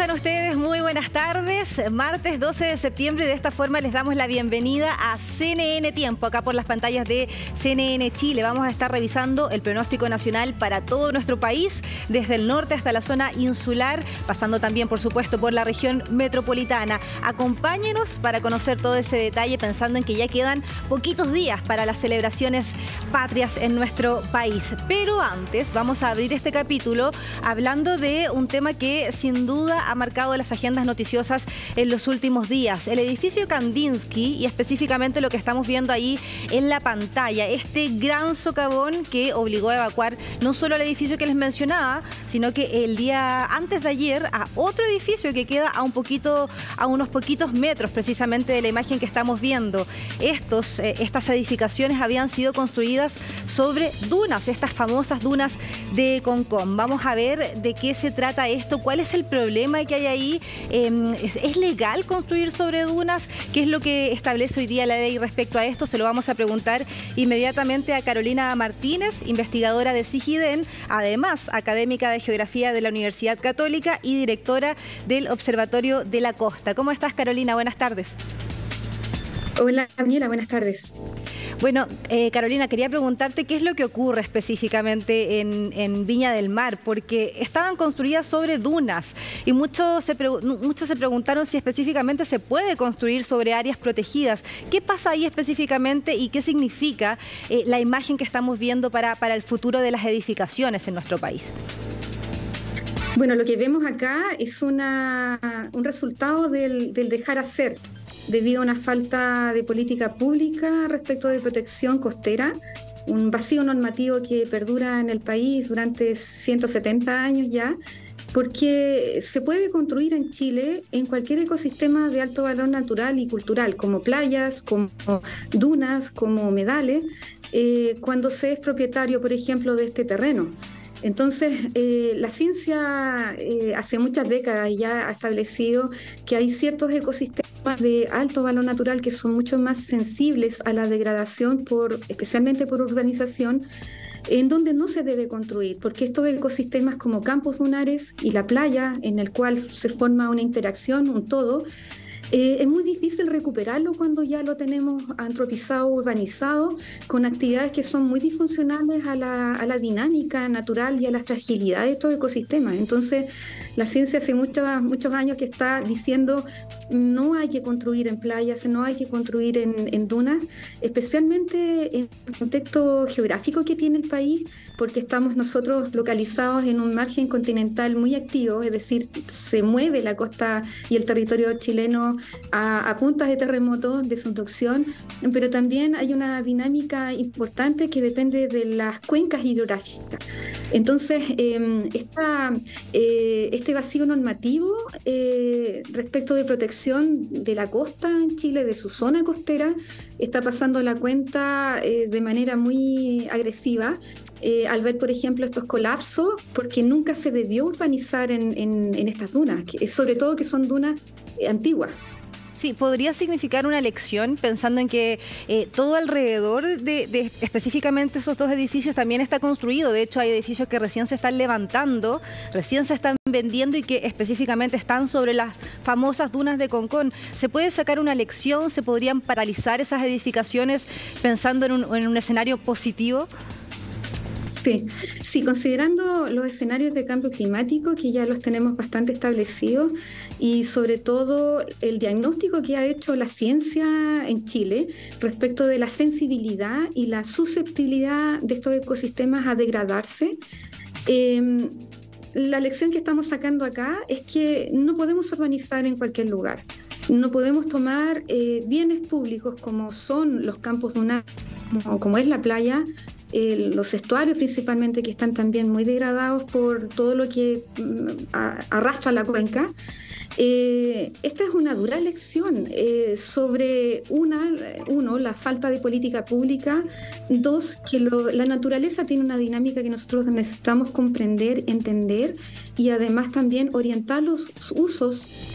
están ustedes? Muy buenas tardes. Martes 12 de septiembre, de esta forma les damos la bienvenida a CNN Tiempo, acá por las pantallas de CNN Chile. Vamos a estar revisando el pronóstico nacional para todo nuestro país, desde el norte hasta la zona insular, pasando también, por supuesto, por la región metropolitana. Acompáñenos para conocer todo ese detalle, pensando en que ya quedan poquitos días para las celebraciones patrias en nuestro país. Pero antes vamos a abrir este capítulo hablando de un tema que sin duda ha marcado las agendas noticiosas en los últimos días. El edificio Kandinsky, y específicamente lo que estamos viendo ahí en la pantalla, este gran socavón que obligó a evacuar no solo al edificio que les mencionaba, sino que el día antes de ayer a otro edificio que queda a unos poquitos metros precisamente de la imagen que estamos viendo. Estas edificaciones habían sido construidas sobre dunas, estas famosas dunas de Concón. Vamos a ver de qué se trata esto, cuál es el problema que hay ahí. ¿Es legal construir sobre dunas? ¿Qué es lo que establece hoy día la ley respecto a esto? Se lo vamos a preguntar inmediatamente a Carolina Martínez, investigadora de SIGIDEN, además académica de Geografía de la Universidad Católica y directora del Observatorio de la Costa. ¿Cómo estás, Carolina? Buenas tardes. Hola, Daniela, buenas tardes. Bueno, Carolina, quería preguntarte qué es lo que ocurre específicamente en Viña del Mar, porque estaban construidas sobre dunas y muchos se preguntaron si específicamente se puede construir sobre áreas protegidas. ¿Qué pasa ahí específicamente y qué significa la imagen que estamos viendo para el futuro de las edificaciones en nuestro país? Bueno, lo que vemos acá es un resultado del dejar hacer, debido a una falta de política pública respecto de protección costera, un vacío normativo que perdura en el país durante 170 años ya, porque se puede construir en Chile en cualquier ecosistema de alto valor natural y cultural, como playas, como dunas, como humedales, cuando se es propietario, por ejemplo, de este terreno. Entonces, la ciencia hace muchas décadas ya ha establecido que hay ciertos ecosistemas de alto valor natural que son mucho más sensibles a la degradación, especialmente por urbanización, en donde no se debe construir, porque estos ecosistemas como campos dunares y la playa, en el cual se forma una interacción, un todo, es muy difícil recuperarlo cuando ya lo tenemos antropizado, urbanizado, con actividades que son muy disfuncionales a la dinámica natural y a la fragilidad de estos ecosistemas. Entonces, la ciencia hace muchos años que está diciendo no hay que construir en playas, no hay que construir en dunas, especialmente en el contexto geográfico que tiene el país, porque estamos nosotros localizados en un margen continental muy activo, es decir, se mueve la costa y el territorio chileno a puntas de terremotos, de subducción, pero también hay una dinámica importante que depende de las cuencas hidrográficas. Entonces, este vacío normativo respecto de protección de la costa en Chile, de su zona costera, está pasando la cuenta de manera muy agresiva. Al ver, por ejemplo, estos colapsos, porque nunca se debió urbanizar en estas dunas, sobre todo que son dunas antiguas. Sí, podría significar una lección, pensando en que todo alrededor de específicamente esos dos edificios también está construido. De hecho, hay edificios que recién se están levantando, recién se están vendiendo y que específicamente están sobre las famosas dunas de Concón. ¿Se puede sacar una lección? ¿Se podrían paralizar esas edificaciones pensando en un escenario positivo? Sí, considerando los escenarios de cambio climático que ya los tenemos bastante establecidos y sobre todo el diagnóstico que ha hecho la ciencia en Chile respecto de la sensibilidad y la susceptibilidad de estos ecosistemas a degradarse, la lección que estamos sacando acá es que no podemos urbanizar en cualquier lugar. No podemos tomar bienes públicos como son los campos dunares, como es la playa, los estuarios principalmente, que están también muy degradados por todo lo que arrastra la cuenca. Esta es una dura lección sobre uno, la falta de política pública; dos, que la naturaleza tiene una dinámica que nosotros necesitamos comprender, entender y además también orientar los usos,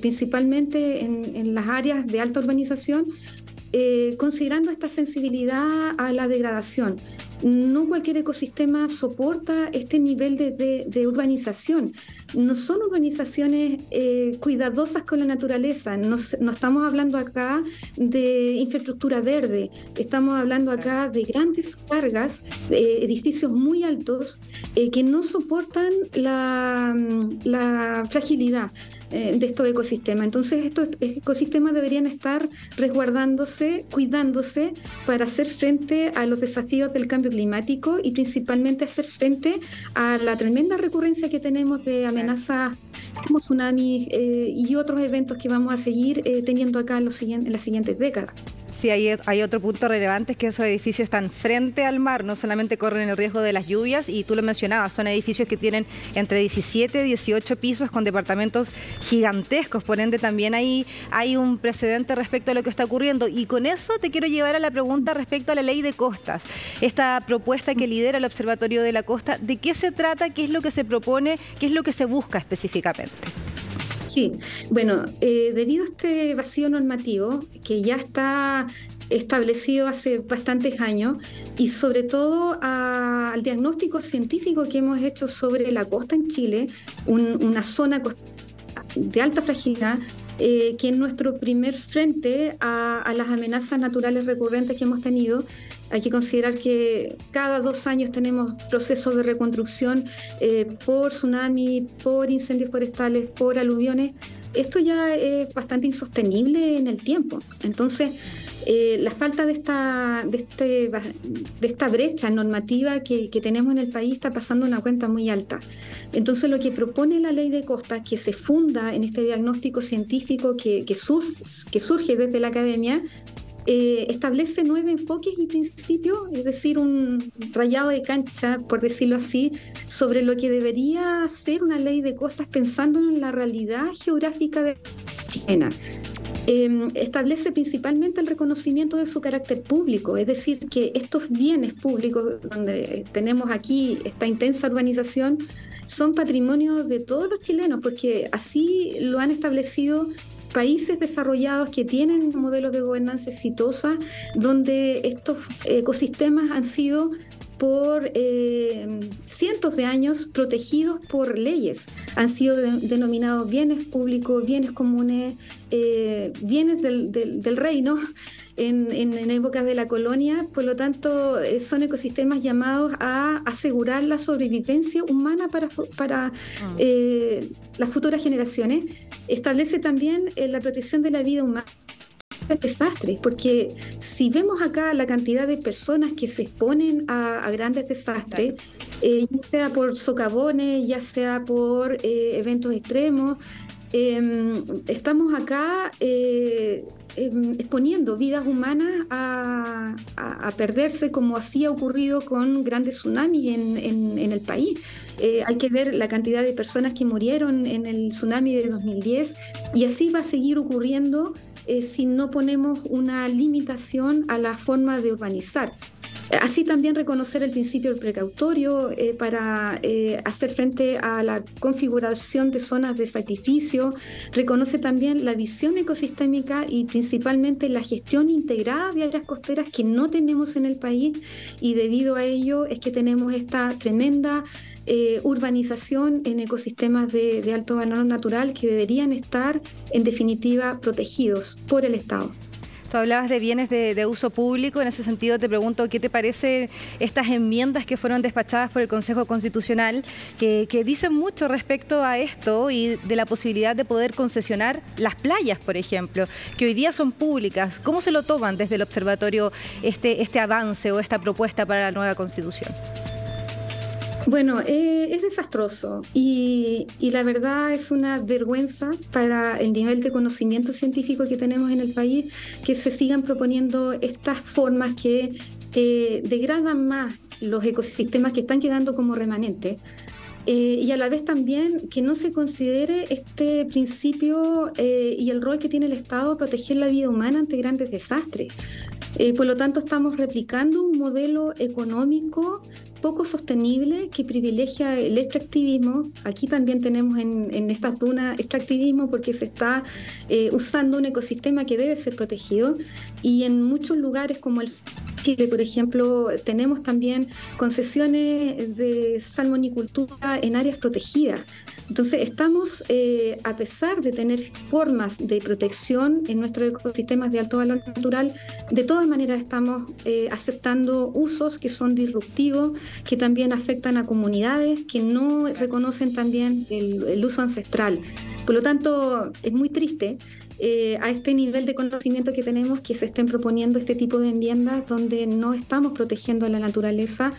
principalmente en las áreas de alta urbanización, considerando esta sensibilidad a la degradación. no cualquier ecosistema soporta este nivel de urbanización. No son urbanizaciones cuidadosas con la naturaleza, no estamos hablando acá de infraestructura verde, estamos hablando acá de grandes cargas, edificios muy altos que no soportan la fragilidad de estos ecosistemas. Entonces estos ecosistemas deberían estar resguardándose, cuidándose para hacer frente a los desafíos del cambio climático y principalmente hacer frente a la tremenda recurrencia que tenemos de amenazas como tsunamis y otros eventos que vamos a seguir teniendo acá en las siguientes décadas. Sí, hay otro punto relevante, es que esos edificios están frente al mar, no solamente corren el riesgo de las lluvias, y tú lo mencionabas, son edificios que tienen entre 17 y 18 pisos con departamentos gigantescos, por ende también hay un precedente respecto a lo que está ocurriendo. Y con eso te quiero llevar a la pregunta respecto a la ley de costas, esta propuesta que lidera el Observatorio de la Costa. ¿De qué se trata? ¿Qué es lo que se propone? ¿Qué es lo que se busca específicamente? Sí, bueno, debido a este vacío normativo que ya está establecido hace bastantes años y sobre todo al diagnóstico científico que hemos hecho sobre la costa en Chile, una zona de alta fragilidad, que es nuestro primer frente a las amenazas naturales recurrentes que hemos tenido. Hay que considerar que cada 2 años tenemos procesos de reconstrucción por tsunami, por incendios forestales, por aluviones. Esto ya es bastante insostenible en el tiempo. Entonces, la falta de esta brecha normativa que tenemos en el país está pasando una cuenta muy alta. Entonces, lo que propone la ley de costas, que se funda en este diagnóstico científico que surge desde la academia, establece 9 enfoques y principios, es decir, un rayado de cancha, por decirlo así, sobre lo que debería ser una ley de costas pensando en la realidad geográfica de China. Establece principalmente el reconocimiento de su carácter público, es decir, que estos bienes públicos donde tenemos aquí esta intensa urbanización son patrimonio de todos los chilenos, porque así lo han establecido países desarrollados que tienen modelos de gobernanza exitosa, donde estos ecosistemas han sido por cientos de años protegidos por leyes. Han sido denominados bienes públicos, bienes comunes, bienes del reino en épocas de la colonia. Por lo tanto, son ecosistemas llamados a asegurar la sobrevivencia humana para las futuras generaciones. Establece también la protección de la vida humana de desastres, porque si vemos acá la cantidad de personas que se exponen a grandes desastres, ya sea por socavones, ya sea por eventos extremos, estamos acá exponiendo vidas humanas a perderse, como así ha ocurrido con grandes tsunamis en el país. Hay que ver la cantidad de personas que murieron en el tsunami de 2010 y así va a seguir ocurriendo si no ponemos una limitación a la forma de urbanizar. Así también reconocer el principio precautorio para hacer frente a la configuración de zonas de sacrificio. Reconoce también la visión ecosistémica y principalmente la gestión integrada de áreas costeras que no tenemos en el país, y debido a ello es que tenemos esta tremenda urbanización en ecosistemas de alto valor natural que deberían estar en definitiva protegidos por el Estado. Tú hablabas de bienes de uso público. En ese sentido te pregunto, ¿qué te parecen estas enmiendas que fueron despachadas por el Consejo Constitucional que dicen mucho respecto a esto y de la posibilidad de poder concesionar las playas, por ejemplo, que hoy día son públicas? ¿Cómo se lo toman desde el observatorio este avance o esta propuesta para la nueva Constitución? Bueno, es desastroso y la verdad es una vergüenza para el nivel de conocimiento científico que tenemos en el país que se sigan proponiendo estas formas que degradan más los ecosistemas que están quedando como remanentes. Y a la vez también que no se considere este principio y el rol que tiene el Estado proteger la vida humana ante grandes desastres. Por lo tanto, estamos replicando un modelo económico poco sostenible que privilegia el extractivismo. Aquí también tenemos en estas dunas extractivismo porque se está usando un ecosistema que debe ser protegido, y en muchos lugares como el Chile, por ejemplo, tenemos también concesiones de salmonicultura en áreas protegidas. Entonces, estamos, a pesar de tener formas de protección en nuestros ecosistemas de alto valor natural, de todas maneras estamos aceptando usos que son disruptivos, que también afectan a comunidades, que no reconocen también el uso ancestral. Por lo tanto, es muy triste a este nivel de conocimiento que tenemos que se estén proponiendo este tipo de enmiendas donde no estamos protegiendo a la naturaleza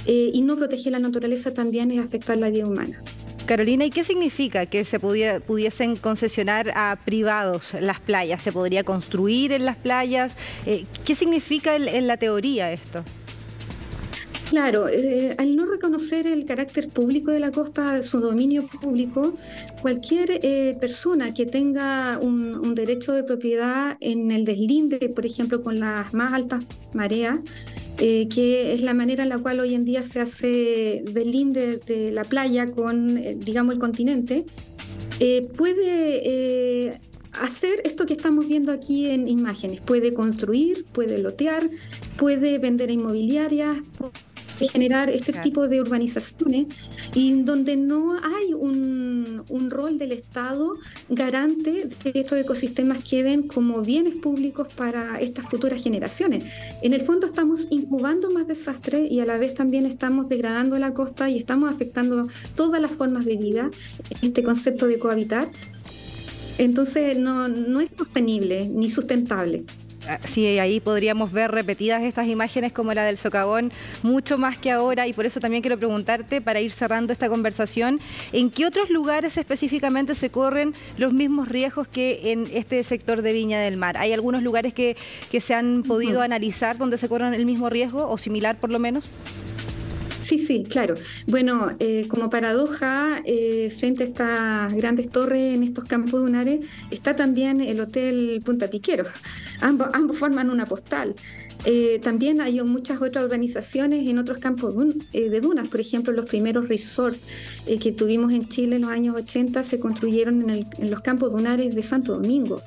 y no proteger la naturaleza también es afectar la vida humana. Carolina, ¿y qué significa que se pudiesen concesionar a privados las playas? ¿Se podría construir en las playas? ¿Qué significa en la teoría esto? Claro, al no reconocer el carácter público de la costa, su dominio público, cualquier persona que tenga un derecho de propiedad en el deslinde, por ejemplo, con las más altas mareas, que es la manera en la cual hoy en día se hace deslinde de la playa con, digamos, el continente, puede hacer esto que estamos viendo aquí en imágenes. Puede construir, puede lotear, puede vender a inmobiliarias, generar este tipo de urbanizaciones y donde no hay un rol del Estado garante de que estos ecosistemas queden como bienes públicos para estas futuras generaciones. En el fondo estamos incubando más desastres y a la vez también estamos degradando la costa y estamos afectando todas las formas de vida, este concepto de cohabitar. Entonces no es sostenible ni sustentable. Sí, ahí podríamos ver repetidas estas imágenes como la del socavón mucho más que ahora, y por eso también quiero preguntarte, para ir cerrando esta conversación, ¿en qué otros lugares específicamente se corren los mismos riesgos que en este sector de Viña del Mar? ¿Hay algunos lugares que se han podido analizar donde se corren el mismo riesgo o similar por lo menos? Sí, claro. Bueno, como paradoja, frente a estas grandes torres en estos campos dunares, está también el Hotel Punta Piquero. Ambos forman una postal. También hay muchas otras urbanizaciones en otros campos de dunas. Por ejemplo, los primeros resorts que tuvimos en Chile en los años 80 se construyeron en los campos dunares de Santo Domingo.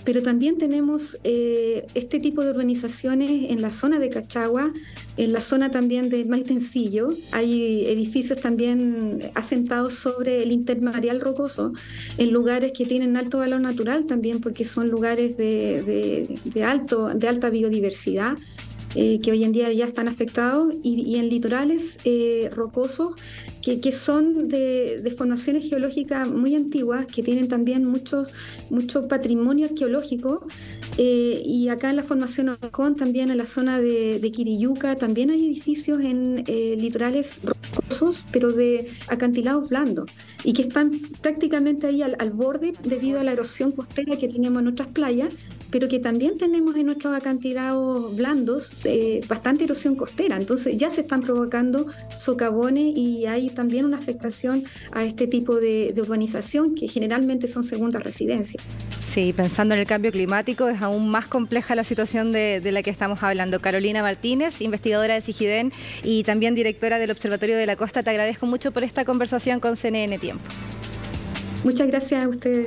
Pero también tenemos este tipo de urbanizaciones en la zona de Cachagua, en la zona también de Maitencillo. Hay edificios también asentados sobre el intermareal rocoso, en lugares que tienen alto valor natural también, porque son lugares de alta biodiversidad, que hoy en día ya están afectados, y en litorales rocosos que son de formaciones geológicas muy antiguas, que tienen también mucho patrimonio arqueológico, y acá en la formación Orcón, también en la zona de Quiriyuca, también hay edificios en litorales rocosos, pero de acantilados blandos, y que están prácticamente ahí al borde debido a la erosión costera que tenemos en otras playas, pero que también tenemos en nuestros acantilados blandos bastante erosión costera. Entonces ya se están provocando socavones y hay también una afectación a este tipo de urbanización que generalmente son segundas residencias. Sí, pensando en el cambio climático es aún más compleja la situación de la que estamos hablando. Carolina Martínez, investigadora de SIGIDEN y también directora del Observatorio de la Costa, te agradezco mucho por esta conversación con CNN Tiempo. Muchas gracias a ustedes.